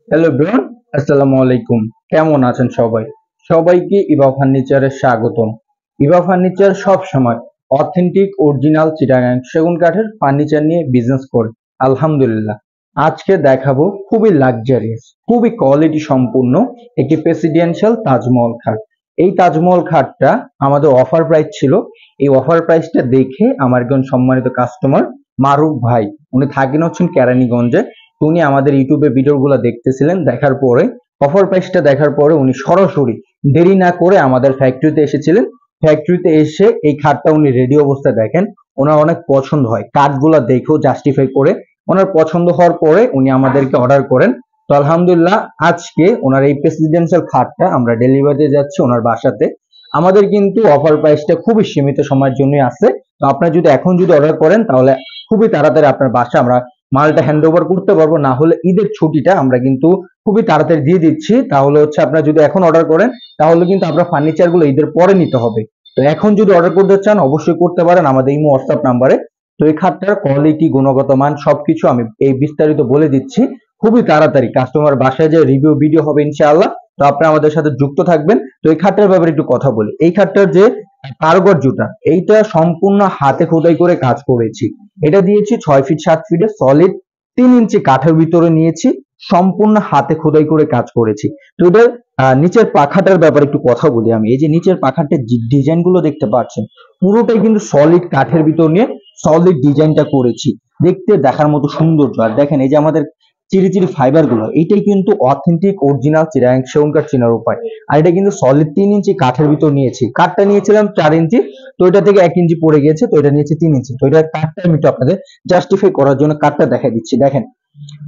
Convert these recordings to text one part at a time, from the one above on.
Hello everyone, আসসালামু আলাইকুম। কেমন আছেন সবাই? সবাইকে ইভা ফার্নিচারে স্বাগতম। ইভা ফার্নিচার সব সময় অথেন্টিক অরিজিনাল চিটাগাং সেগুন কাঠের ফার্নিচার নিয়ে বিজনেস করে। আলহামদুলিল্লাহ। আজকে দেখাবো খুবই লাক্সারিয়াস, খুবই কোয়ালিটি সম্পূর্ণ একটি প্রেসিডেন্সিয়াল তাজমহল খাট। এই তাজমহল খাটটা আমাদের অফার প্রাইস ছিল। এই অফার প্রাইসটা দেখে আমার একজন সম্মানিত কাস্টমার মারুফ ভাই, উনি থাকেন হচ্ছেন কেরানীগঞ্জে। উনি আমাদের ইউটিউবে ভিডিওগুলো দেখতেছিলেন, দেখার পরে অফার প্রাইসটা দেখার পরে উনি সরাসরি দেরি না করে আমাদের ফ্যাক্টরিতে এসেছিলেন। ফ্যাক্টরিতে এসে এই খাটটা উনি রেডি অবস্থায় দেখেন, ওনার অনেক পছন্দ হয়, কাঠগুলো দেখেও জাস্টিফাই করে ওনার পছন্দ হওয়ার পরে উনি আমাদেরকে অর্ডার করেন। তো আলহামদুলিল্লাহ আজকে ওনার এই প্রেসিডেন্সিয়াল খাটটা আমরা ডেলিভারি যাচ্ছি ওনার বাসাতে। আমাদের কিন্তু অফার প্রাইসটা খুবই সীমিত সময়ের জন্যই আছে। তো আপনারা যদি এখন অর্ডার করেন তাহলে খুবই তাড়াতাড়ি আপনার বাসা আমরা মালটা হ্যান্ড ওভার করতে পারবো, না হলে ঈদের ছুটিটা আমরা কিন্তু খুবই তাড়াতাড়ি দিয়ে দিচ্ছি। তাহলে হচ্ছে আপনারা যদি এখন অর্ডার করেন তাহলে কিন্তু আপনার ফার্নিচার গুলো ঈদের পরে নিতে হবে। তো এখন যদি অর্ডার করতে চান অবশ্যই করতে পারেন আমাদের ইমো হোয়াটসঅ্যাপ নাম্বারে। তো এই খাটটার কোয়ালিটি, গুণগত মান সবকিছু আমি এই বিস্তারিত বলে দিচ্ছি। খুবই তাড়াতাড়ি কাস্টমার বাসায় যে রিভিউ ভিডিও হবে ইনশাআল্লাহ। তো আপনারা আমাদের সাথে যুক্ত থাকবেন। তো এই খাটটার ব্যাপারে একটু কথা বলি। এই খাটটার যে কারুকার্যটা, এইটা সম্পূর্ণ হাতে খোদাই করে কাজ করেছি। এটা দিয়েছি 6 ফিট 7 ফিটে সলিড 3 ইঞ্চি কাঠের ভিতরে নিয়েছি, সম্পূর্ণ হাতে খোদাই করে কাজ করেছি। তো এটার নিচের পাখাটার ব্যাপারে একটু কথা বলি আমি। এই যে নিচের পাখাটার ডিজাইন গুলো দেখতে পাচ্ছেন, পুরোটাই কিন্তু সলিড কাঠের ভিতর নিয়ে সলিড ডিজাইনটা করেছি, দেখতে দেখার মতো সৌন্দর্য। আর দেখেন এই যে আমাদের চিরি চিরি ফাইবার গুলো, এইটাই কিন্তু অথেন্টিক অরিজিনাল চিটাগাং সেগুন কাঠ চেনার উপায়। আর এটা কিন্তু সলিড 3 ইঞ্চি কাঠের ভিতর নিয়েছি। কাঠটা নিয়েছিলাম 4 ইঞ্চি, তো এটা থেকে 1 ইঞ্চি পড়ে গিয়েছে, তো এটা নিয়েছি 3 ইঞ্চি। তো এটা কাঠটা আমি একটু আপনাদের জাস্টিফাই করার জন্য কাঠটা দেখা দিচ্ছি। দেখেন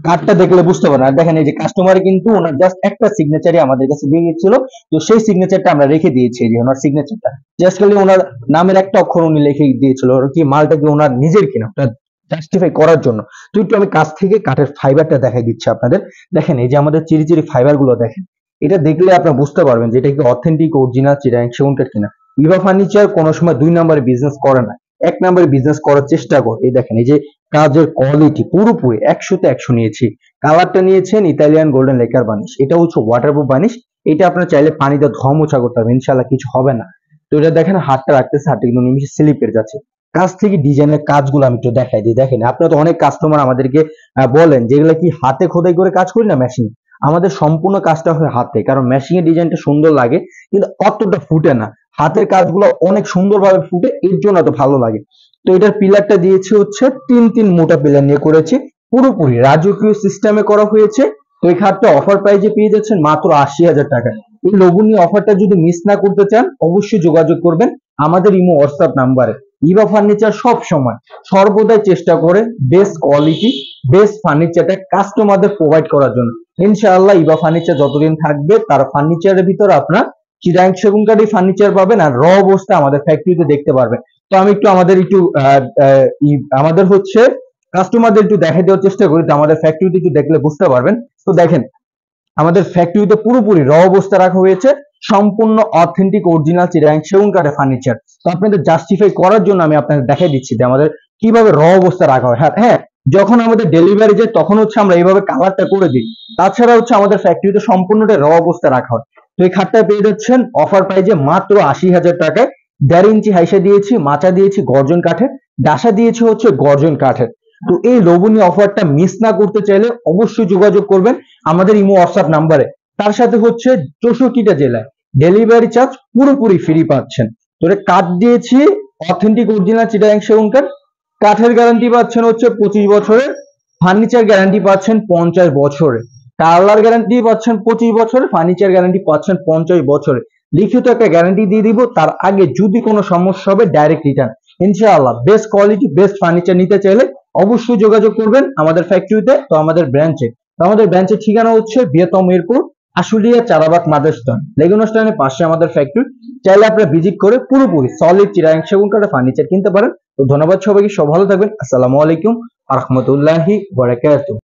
কার্ডটা দেখলে বুঝতে পারেন। আর দেখেন এই যে কাস্টমার কিন্তু ওনার জাস্ট একটা সিগনেচারই আমাদের কাছে দিয়ে গিয়েছিল, তো সেই সিগনেচারটা আমরা রেখে দিয়েছি। এই যে ওনার সিগনেচারটা জাস্ট খালি ওনার নামের একটা অক্ষর উনি লিখে দিয়েছিল, আর কি মালটা কি ওনার নিজের কিনা ওটা জাস্টিফাই করার জন্য। তো একটু আমি কাছ থেকে কাঠের ফাইবারটা দেখাই দিচ্ছি আপনাদের। দেখেন এই যে আমাদের চিরি চিরি ফাইবার গুলো দেখেন, এটা দেখলে আপনারা বুঝতে পারবেন যে এটা কি অথেন্টিক অরিজিনাল চিটাগাং সেগুন কাঠ কিনা। ইভা ফার্নিচার কোনো সময় 2 নম্বরে বিজনেস করে না, 1 নম্বরে বিজনেস করার চেষ্টা করে। এই দেখেন এই যে কাজের কোয়ালিটি পুরোপুরি 100তে 100 নিয়েছি। কালারটা নিয়েছেন ইতালিয়ান গোল্ডেন লেকার বানিশ, এটা হচ্ছে ওয়াটারপ্রুফ বানিশ। এটা আপনারা চাইলে পানিতে ধোয়া মোছা করতে পারবেন, ইনশাআল্লাহ কিছু হবে না। তো এটা দেখেন হাতটা রাখতেছে, হাতটা কিন্তু নিমিশে স্লিপের যাচ্ছে। কাছ থেকে ডিজাইনের কাজগুলো আমি একটু দেখাই দিই। দেখেন আপনারা তো অনেক কাস্টমার আমাদেরকে বলেন যেগুলো কি হাতে খোদাই করে কাজ করি না মেশিন, আমাদের সম্পূর্ণ কাজটা হয় হাতে, কারণ মেশিনের ডিজাইনটা সুন্দর লাগে কিন্তু অতটা ফুটে না। হাতের কাজগুলো অনেক সুন্দরভাবে ফুটে, এর জন্য এত ভালো লাগে। তো এটার পিলারটা দিয়েছি হচ্ছে 3 মোটা পিলার নিয়ে করেছি, পুরোপুরি রাজকীয় সিস্টেমে করা হয়েছে। তো এই খাটটা অফার প্রাইজে পেয়ে যাচ্ছেন মাত্র 80,000 টাকা। এই লোভনীয় অফারটা যদি মিস না করতে চান অবশ্যই যোগাযোগ করবেন আমাদের ইমো হোয়াটসঅ্যাপ নাম্বারে। ইভা ফার্নিচার সব সময় সর্বদাই চেষ্টা করে বেস্ট কোয়ালিটি, বেস্ট ফার্নিচারটা কাস্টমারদের প্রোভাইড করার জন্য। ইনশাআল্লাহ ইভা ফার্নিচার যতদিন থাকবে তার ফার্নিচারের ভিতরে আপনার চিটাগাং সেগুন কাঠের ফার্নিচার পাবেন, আর র অবস্থা আমাদের ফ্যাক্টরিতে দেখতে পারবেন। তো আমি একটু আমাদের একটু আমাদের হচ্ছে কাস্টমারদের একটু দেখাই দেওয়ার চেষ্টা করি, তো আমাদের ফ্যাক্টরিতে একটু দেখলে বুঝতে পারবেন। তো দেখেন আমাদের ফ্যাক্টরিতে পুরোপুরি র অবস্থা রাখা হয়েছে, সম্পূর্ণ অথেন্টিক অরিজিনাল চিটাগাং সেগুন কাঠের ফার্নিচার। তো আপনাদের জাস্টিফাই করার জন্য আমি আপনাদের দেখাই দিচ্ছি যে আমাদের কিভাবে র অবস্থা রাখা হয়। হ্যাঁ হ্যাঁ, যখন আমাদের ডেলিভারি যায় তখন হচ্ছে আমরা এইভাবে কালারটা করে দিই, তাছাড়া হচ্ছে আমাদের ফ্যাক্টরিতে সম্পূর্ণটা র অবস্থা রাখা হয়। তো এই খাটটা পেয়ে যাচ্ছেন অফার প্রাইজে মাত্র 80,000 টাকায়। 1.5 ইঞ্চি হাইসা দিয়েছি, মাচা দিয়েছি গর্জন কাঠের, ডাসা দিয়েছি হচ্ছে গর্জন কাঠের। তো এই লোভনীয় অফারটা মিস না করতে চাইলে অবশ্যই যোগাযোগ করবেন আমাদের ইমো হোয়াটসঅ্যাপ নাম্বারে। তার সাথে হচ্ছে 64টা জেলায় ডেলিভারি চার্জ পুরোপুরি ফ্রি পাচ্ছেন। তো এটা কাঠ দিয়েছি অথেন্টিক অরিজিনাল চিটাগাং সেগুন কাঠ, কাঠের গ্যারান্টি পাচ্ছেন হচ্ছে 25 বছরের, ফার্নিচার গ্যারান্টি পাচ্ছেন 50 বছরে, কালার গ্যারান্টি পাচ্ছেন 25 বছরে, ফার্নিচার গ্যারান্টি পাচ্ছেন 50 বছরে। লিখিত একটা গ্যারান্টি দিয়ে দিব, তার আগে যদি কোনো সমস্যা হবে ডাইরেক্ট রিটার্ন। ইনশাআল্লাহ বেস্ট কোয়ালিটি বেস্ট ফার্নিচার নিতে চাইলে অবশ্যই যোগাযোগ করবেন আমাদের ফ্যাক্টরিতে, তো আমাদের ব্রাঞ্চে। তো আমাদের ব্রাঞ্চের ঠিকানা হচ্ছে বৃহত্তম মিরপুর আশুলিয়া চারাবাগ মাদারস্টোন লেগুনা স্ট্যান্ডের পাশে আমাদের ফ্যাক্টরি। চাইলে আপনারা ভিজিট করে পুরোপুরি সলিড চিটাগাং সেগুন কাঠের ফার্নিচার কিনতে পারেন। তো ধন্যবাদ সবাইকে, সব ভালো থাকবেন। আসসালামু আলাইকুম ওয়া রাহমাতুল্লাহি ওয়া বারাকাতুহু।